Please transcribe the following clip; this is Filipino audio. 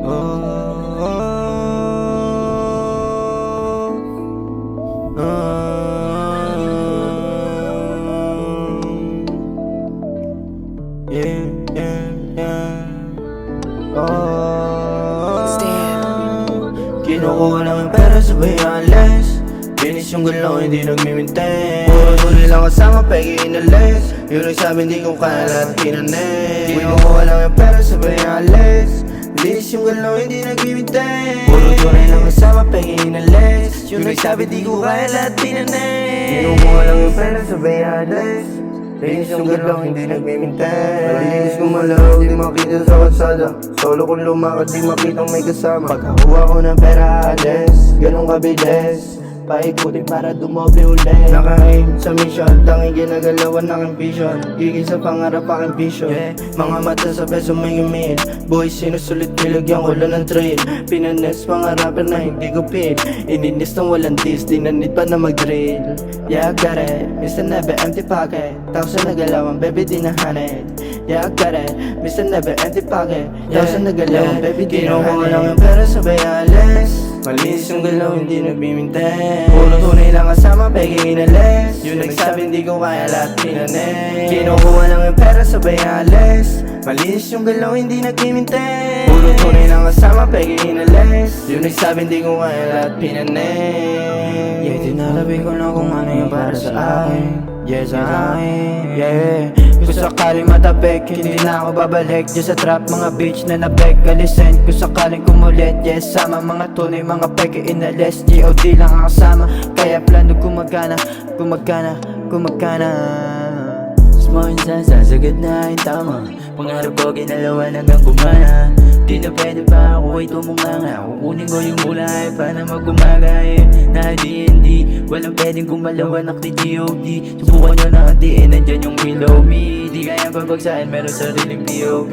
Yeah, yeah, yeah. Kinukuha lang yung pera sa bayales. Binis yung galaw, hindi nagmimintin. Puro tuloy lang kasama, pegi inalis. Yung nagsabi hindi ko kaya lahat pinanin. Kinukuha lang yung pera sa bayales. Binis yung galaw, hindi nagmimintin. Puro tuloy lang kasama, pegi inalis. Yung nagsabi di ko kaya lahat pinanin. Kinukuha lang yung pera sa bayales. Linis yung galaw, hindi nagmimintay. Malinis kong malaw, di makita sa kalsada. Solo kong lumakad, di makitang may kasama. Pagkakuha ko ng pera, alis, ganun kabilis. Paikutin para dumoble ulit. Naka-aim sa mission, tanging ginagalawan ng vision. Gigil sa pangarap aking vision. Mga mata sa peso may umil. Boy, sinusulit nilagyan ko lang ng trail. Pinanes mga rapper na hindi ko feel. Ininis ng walang dis, di na need pa na mag-drill. Yeah, I got it, Mr. Never empty pocket. Tapos na nagalawan, baby di nahanid. Yeah, I got it, Mr. Never empty pocket. Tapos na nagalawan, baby di nahanid. Kinukuha lang yung pera sa bayales. Malinis yung galaw, hindi nagmimintay. Puro tunay lang kasama, pegi inalis. Yung nagsabi hindi ko kaya lahat pinanin. Kinukuha lang yung pera sa bayales. Malinis yung galaw, hindi nagmimintay. Puro tunay lang kasama, pegi inalis. Yung nagsabi hindi ko kaya lahat pinanin. Yeah, tinalabi ko lang kung ano yung para sa akin. Yes, sa akin, yeah. Kung sakaling matapik, hindi na ako babalik. Diyan sa trap, mga bitch na nabeg. Alisin, kung sakaling kumulit, yes, sama mga tunay, mga peke inalis. G.O.D. lang ang kasama, kaya plano gumagana. Small sasagot na yung tama. Pangarap ko ginalawan hanggang gumana. Di na pwede pa ako ay tumunganga. Kukunin ko yung mulay para mag-umaga. Na D&D, walang pwedeng gumalaw anak ni G.O.D. Subukan nyo na hatiin, nandyan yung below me. Di kaya pabagsahin, meron sariling P.O.V.